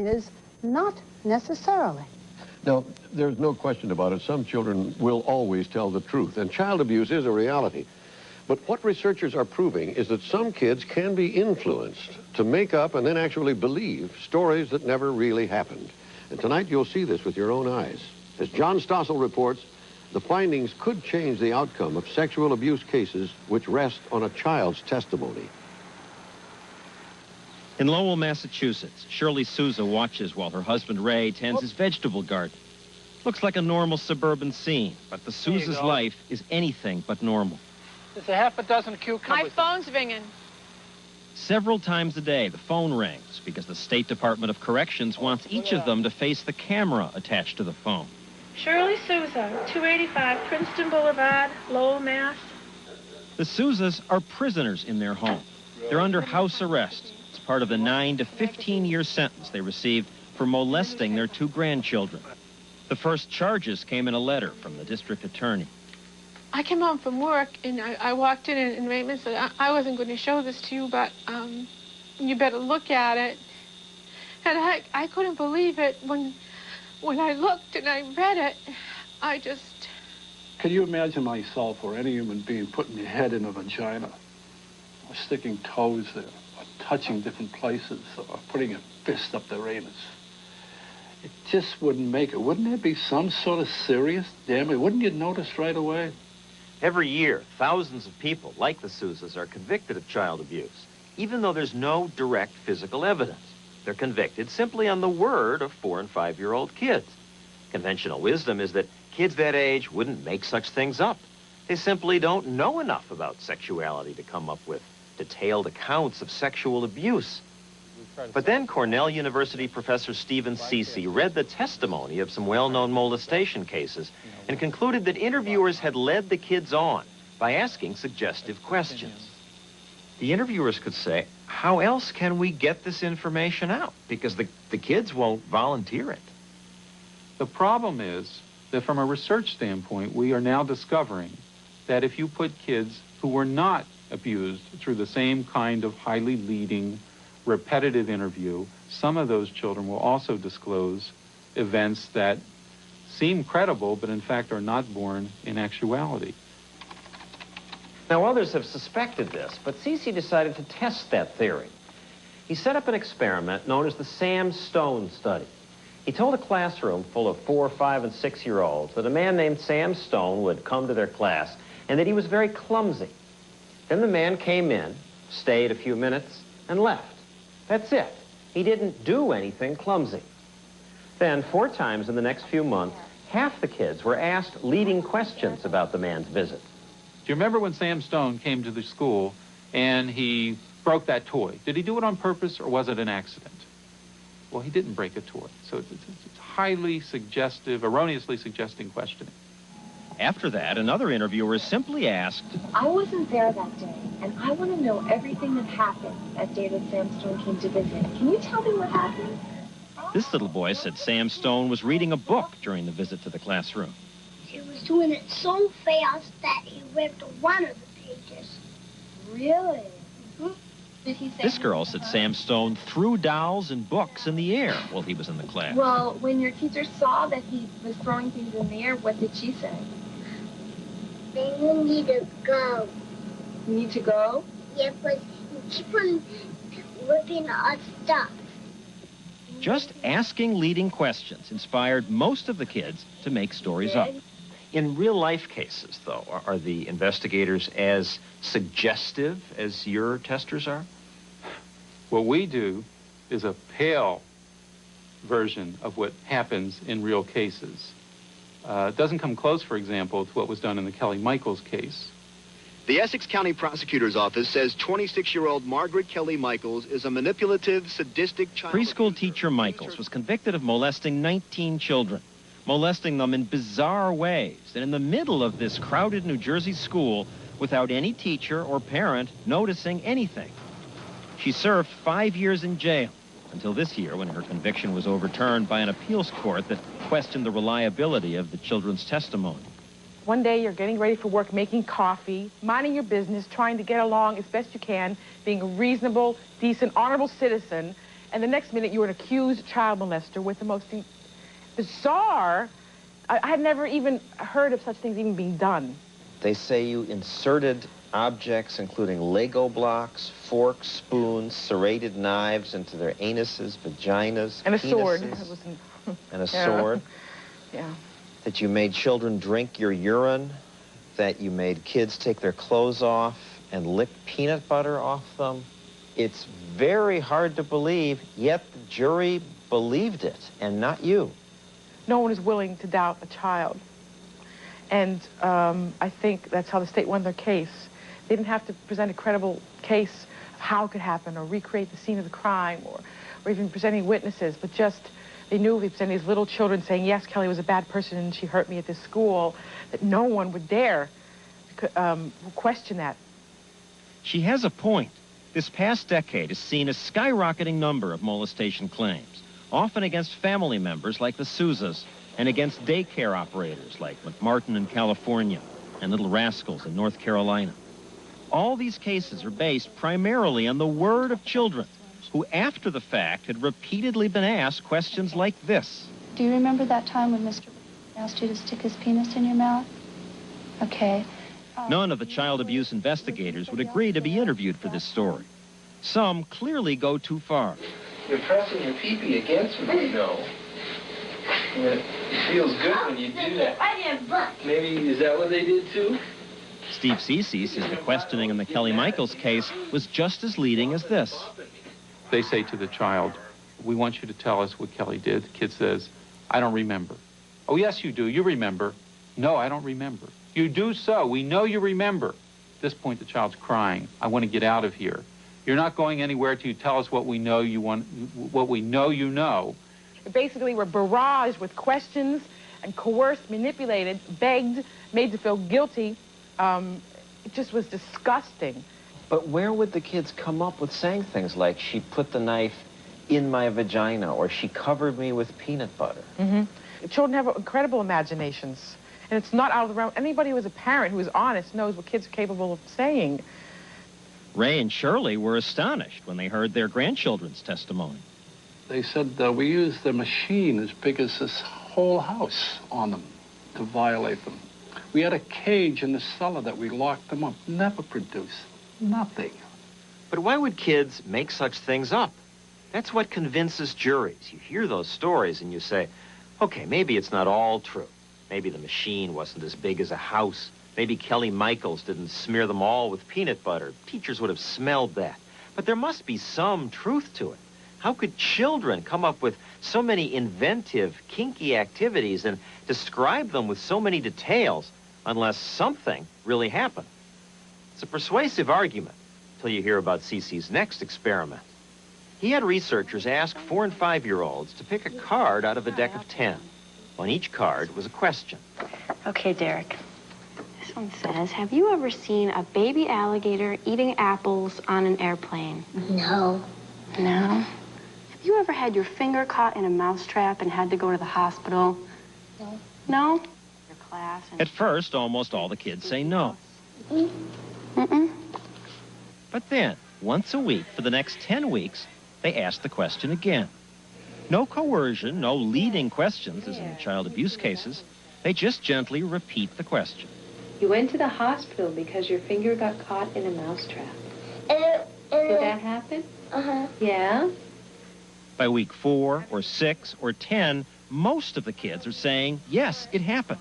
It is not necessarily. Now, there's no question about it. Some children will always tell the truth, and child abuse is a reality. But what researchers are proving is that some kids can be influenced to make up and then actually believe stories that never really happened. And tonight you'll see this with your own eyes. As John Stossel reports, the findings could change the outcome of sexual abuse cases which rest on a child's testimony. In Lowell, Massachusetts, Shirley Souza watches while her husband Ray tends his vegetable garden. Looks like a normal suburban scene, but the Souza's life is anything but normal. There's a half a dozen cucumbers. My phone's ringing. Several times a day, the phone rings because the State Department of Corrections wants each of them to face the camera attached to the phone. Shirley Souza, 285 Princeton Boulevard, Lowell, Mass. The Souzas are prisoners in their home. They're under house arrest. It's part of the 9 to 15-year sentence they received for molesting their 2 grandchildren. The first charges came in a letter from the district attorney. I came home from work, and I walked in, and Raymond said, I wasn't going to show this to you, but you better look at it. And I couldn't believe it. When I looked and I read it, I just... Can you imagine myself or any human being putting your head in a vagina, or sticking toes there, or touching different places, or putting a fist up their anus? It just wouldn't make it. Wouldn't there be some sort of serious damage? Wouldn't you notice right away? Every year, thousands of people like the Souzas are convicted of child abuse, even though there's no direct physical evidence. They're convicted simply on the word of 4- and 5-year-old kids. Conventional wisdom is that kids that age wouldn't make such things up. They simply don't know enough about sexuality to come up with detailed accounts of sexual abuse. But then Cornell University professor Stephen Ceci read the testimony of some well-known molestation cases and concluded that interviewers had led the kids on by asking suggestive questions. The interviewers could say, how else can we get this information out? Because the kids won't volunteer it. The problem is that from a research standpoint, we are now discovering that if you put kids who were not abused through the same kind of highly leading, repetitive interview, some of those children will also disclose events that seem credible, but in fact are not born in actuality. Now, others have suspected this, but Ceci decided to test that theory. He set up an experiment known as the Sam Stone study. He told a classroom full of 4-, 5-, and 6-year-olds that a man named Sam Stone would come to their class and that he was very clumsy. Then the man came in, stayed a few minutes, and left. That's it. He didn't do anything clumsy. Then, 4 times in the next few months, half the kids were asked leading questions about the man's visit. Do you remember when Sam Stone came to the school and he broke that toy? Did he do it on purpose or was it an accident? Well, he didn't break a toy. So it's highly suggestive, erroneously suggesting questioning. After that, another interviewer simply asked, I wasn't there that day, and I want to know everything that happened that day that Sam Stone came to visit. Can you tell me what happened? This little boy said Sam Stone was reading a book during the visit to the classroom. He was doing it so fast that he ripped one of the pages. Really? Mm-hmm. Did he say This girl said Sam Stone threw dolls and books in the air while he was in the class. Well, when your teacher saw that he was throwing things in the air, what did she say? Then you need to go. You need to go? Yeah, but keep on ripping our stuff. Just asking leading questions inspired most of the kids to make stories up. In real-life cases, though, are the investigators as suggestive as your testers are? What we do is a pale version of what happens in real cases. It doesn't come close, for example, to what was done in the Kelly Michaels case. The Essex County Prosecutor's Office says 26-year-old Margaret Kelly Michaels is a manipulative, sadistic child. Preschool teacher Michaels was convicted of molesting 19 children, molesting them in bizarre ways, and in the middle of this crowded New Jersey school without any teacher or parent noticing anything. She served 5 years in jail until this year when her conviction was overturned by an appeals court that questioned the reliability of the children's testimony. One day you're getting ready for work, making coffee, minding your business, trying to get along as best you can, being a reasonable, decent, honorable citizen, and the next minute you're an accused child molester with the most bizarre... I had never even heard of such things even being done. They say you inserted objects, including Lego blocks, forks, spoons, serrated knives into their anuses, vaginas, and a penises, sword. And a sword. Yeah. That you made children drink your urine, that you made kids take their clothes off and lick peanut butter off them. It's very hard to believe, yet the jury believed it, and not you. No one is willing to doubt a child. And I think that's how the state won their case. They didn't have to present a credible case of how it could happen or recreate the scene of the crime or even presenting witnesses, but just they knew if they presented these little children saying, yes, Kelly was a bad person and she hurt me at this school, that no one would dare question that. She has a point. This past decade has seen a skyrocketing number of molestation claims, often against family members like the Sousas and against daycare operators like McMartin in California and Little Rascals in North Carolina. All these cases are based primarily on the word of children who, after the fact, had repeatedly been asked questions like this. Do you remember that time when Mr. asked you to stick his penis in your mouth? Okay. None of the child abuse investigators would agree to be interviewed for this story. Some clearly go too far. You're pressing your pee-pee against me, you know. It feels good when you do that. Maybe, is that what they did too? Steve Ceci says the questioning in the Kelly Michaels case was just as leading as this. They say to the child, we want you to tell us what Kelly did. The kid says, I don't remember. Oh, yes, you do. You remember. No, I don't remember. You do so. We know you remember. At this point, the child's crying. I want to get out of here. You're not going anywhere till you tell us what we know you want, what we know you know. Basically, we're barraged with questions and coerced, manipulated, begged, made to feel guilty. It just was disgusting. But where would the kids come up with saying things like, she put the knife in my vagina, or she covered me with peanut butter? Mm-hmm. Children have incredible imaginations, and it's not out of the realm. Anybody who is a parent who is honest knows what kids are capable of saying. Ray and Shirley were astonished when they heard their grandchildren's testimony. They said we used a machine as big as this whole house on them to violate them. We had a cage in the cellar that we locked them up. Never produced nothing. But why would kids make such things up? That's what convinces juries. You hear those stories and you say, okay, maybe it's not all true. Maybe the machine wasn't as big as a house. Maybe Kelly Michaels didn't smear them all with peanut butter. Teachers would have smelled that. But there must be some truth to it. How could children come up with so many inventive, kinky activities and describe them with so many details unless something really happened? It's a persuasive argument until you hear about Ceci's next experiment. He had researchers ask 4- and 5-year-olds to pick a card out of a deck of 10. On each card was a question. Okay, Derek. This one says, have you ever seen a baby alligator eating apples on an airplane? No. No? Have you ever had your finger caught in a mousetrap and had to go to the hospital? No. No? Your class? At first, almost all the kids say no. Mm-mm. But then, once a week for the next 10 weeks, they ask the question again. No coercion, no leading questions, as in the child abuse cases. They just gently repeat the question. You went to the hospital because your finger got caught in a mousetrap. Did that happen? Uh-huh. Yeah? By week 4 or 6 or 10, most of the kids are saying, yes, it happened.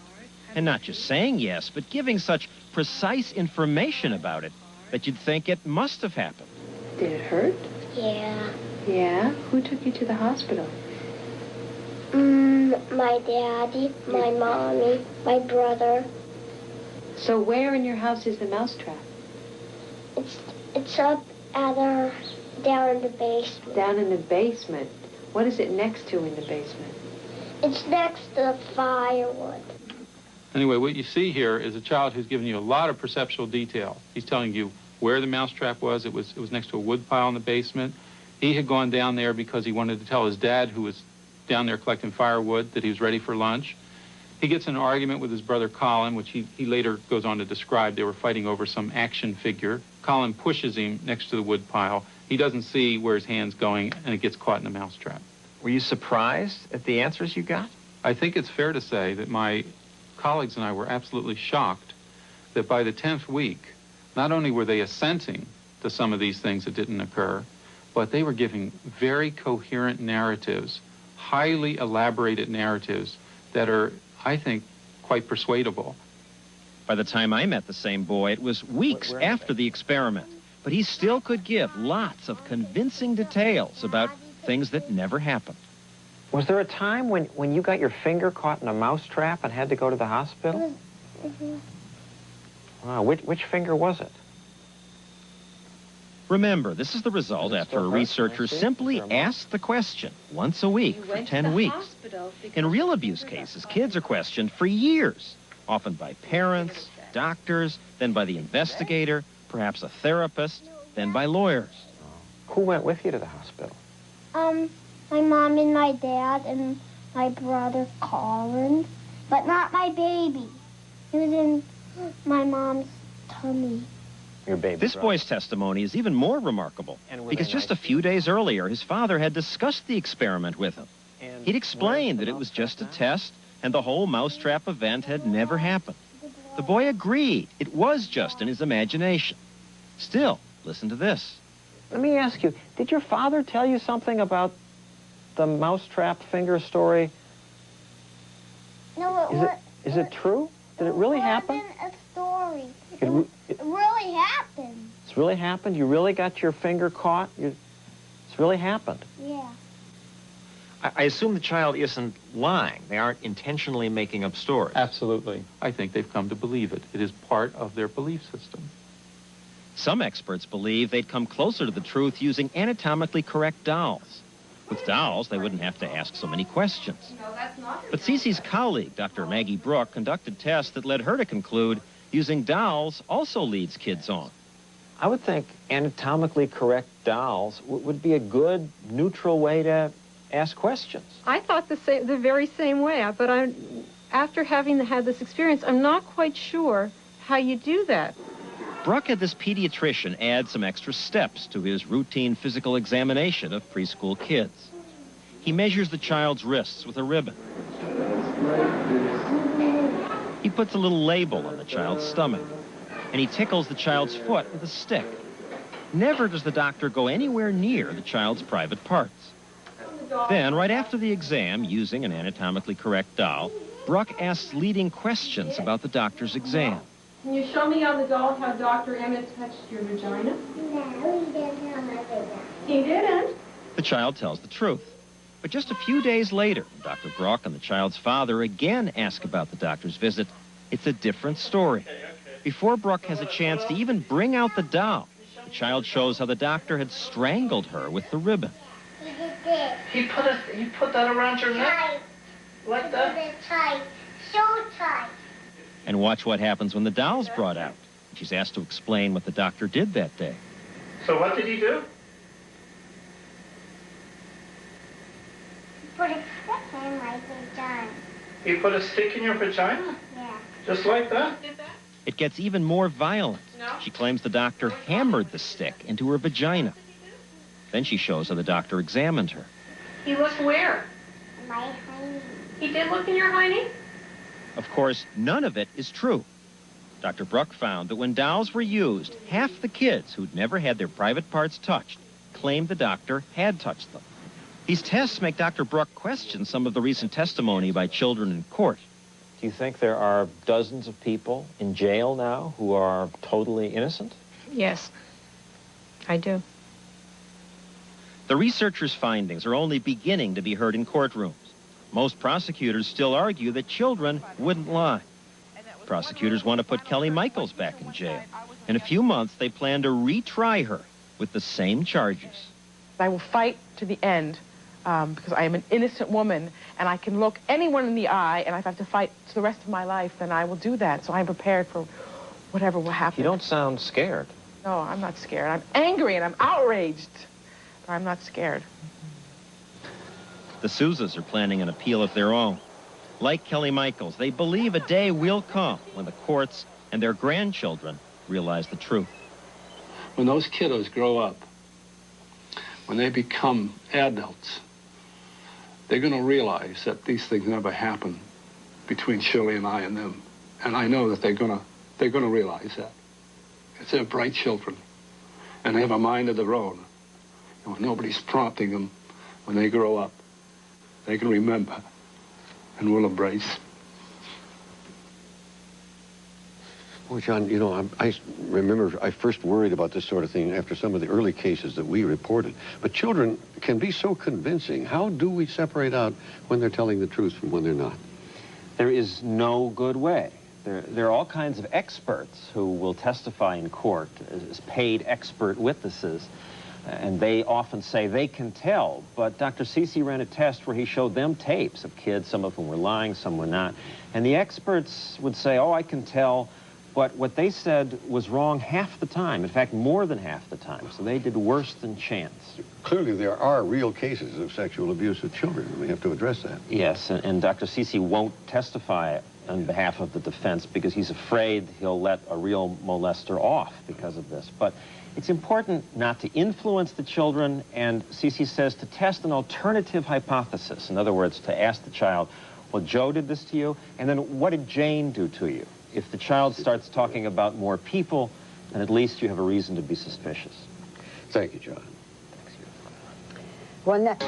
And not just saying yes, but giving such precise information about it that you'd think it must have happened. Did it hurt? Yeah. Yeah? Who took you to the hospital? My daddy, my mommy, my brother. So where in your house is the mousetrap? It's up at down in the basement. Down in the basement. What is it next to in the basement? It's next to the firewood. Anyway, what you see here is a child who's given you a lot of perceptual detail. He's telling you where the mousetrap was. It was next to a wood pile in the basement. He had gone down there because he wanted to tell his dad, who was down there collecting firewood, that he was ready for lunch. He gets in an argument with his brother Colin, which he later goes on to describe. They were fighting over some action figure. Colin pushes him next to the wood pile. He doesn't see where his hand's going, and it gets caught in a mousetrap. Were you surprised at the answers you got? I think it's fair to say that my colleagues and I were absolutely shocked that by the 10th week, not only were they assenting to some of these things that didn't occur, but they were giving very coherent narratives, highly elaborated narratives that are, I think, quite persuadable. By the time I met the same boy, it was weeks after the experiment, but he still could give lots of convincing details about things that never happened. Was there a time when you got your finger caught in a mousetrap and had to go to the hospital? Mm-hmm. Wow, which finger was it? Remember, this is the result after a researcher simply asked the question once a week for 10 weeks. In real abuse cases, kids are questioned for years, often by parents, doctors, then by the investigator, perhaps a therapist, then by lawyers. Who went with you to the hospital? My mom and my dad and my brother Colin, but not my baby. He was in my mom's tummy. Your baby This boy's testimony is even more remarkable because just a few days earlier, his father had discussed the experiment with him. He'd explained that it was just a test and the whole mousetrap event had never happened. The boy agreed it was just in his imagination. Still, listen to this. Let me ask you, did your father tell you something about the mousetrap finger story? No, Is it true? Did it really happen? It wasn't a story. It really happened. It's really happened? You really got your finger caught? It's really happened? Yeah. I assume the child isn't lying. They aren't intentionally making up stories. Absolutely. I think they've come to believe it. It is part of their belief system. Some experts believe they'd come closer to the truth using anatomically correct dolls. With dolls, they wouldn't have to ask so many questions. But Ceci's colleague, Dr. Maggie Bruck, conducted tests that led her to conclude using dolls also leads kids on. I would think anatomically correct dolls would be a good, neutral way to ask questions. I thought the very same way, but after having had this experience, I'm not quite sure how you do that. Bruck had this pediatrician add some extra steps to his routine physical examination of preschool kids. He measures the child's wrists with a ribbon. He puts a little label on the child's stomach, and he tickles the child's foot with a stick. Never does the doctor go anywhere near the child's private parts. Then, right after the exam, using an anatomically correct doll, Bruck asks leading questions about the doctor's exam. Can you show me on the doll how Dr. Emmett touched your vagina? No, he didn't. He didn't? The child tells the truth. But just a few days later, Dr. Bruck and the child's father again ask about the doctor's visit. It's a different story. Before Bruck has a chance to even bring out the doll, the child shows how the doctor had strangled her with the ribbon. He put that around your neck? Like that? Tight. So tight. And watch what happens when the doll's brought out. She's asked to explain what the doctor did that day. So what did he do? Put a stick in my vagina. He put a stick in your vagina? Yeah. Just like that? It gets even more violent. She claims the doctor hammered the stick into her vagina. Then she shows how the doctor examined her. He looked where? My hiney. He did look in your hiney? Of course, none of it is true. Dr. Bruck found that when dolls were used, half the kids who'd never had their private parts touched claimed the doctor had touched them. These tests make Dr. Bruck question some of the recent testimony by children in court. Do you think there are dozens of people in jail now who are totally innocent? Yes, I do. The researchers' findings are only beginning to be heard in courtrooms. Most prosecutors still argue that children wouldn't lie. Prosecutors want to put Kelly Michaels back in jail. In a few months, they plan to retry her with the same charges. I will fight to the end because I am an innocent woman and I can look anyone in the eye, and if I have to fight to the rest of my life, then I will do that. So I'm prepared for whatever will happen. You don't sound scared. No, I'm not scared. I'm angry and I'm outraged, but I'm not scared. The Sousas are planning an appeal of their own. Like Kelly Michaels, they believe a day will come when the courts and their grandchildren realize the truth. When those kiddos grow up, when they become adults, they're going to realize that these things never happened between Shirley and I and them. And I know that they're going to realize that. Because they're bright children, and they have a mind of their own. And when nobody's prompting them, when they grow up, they can remember and will embrace. Well, John, you know, I remember I first worried about this sort of thing after some of the early cases that we reported. But children can be so convincing. How do we separate out when they're telling the truth from when they're not? There is no good way. There are all kinds of experts who will testify in court as paid expert witnesses, and they often say they can tell. But Dr. Ceci ran a test where he showed them tapes of kids, some of whom were lying, some were not. And the experts would say, oh, I can tell. But what they said was wrong half the time, in fact, more than half the time. So they did worse than chance. Clearly, there are real cases of sexual abuse of children, and we have to address that. Yes, and Dr. Ceci won't testify on behalf of the defense because he's afraid he'll let a real molester off because of this. But it's important not to influence the children, and Ceci says to test an alternative hypothesis. In other words, to ask the child, well, Joe did this to you, and then what did Jane do to you? If the child starts talking about more people, then at least you have a reason to be suspicious. Thank you, John. One next.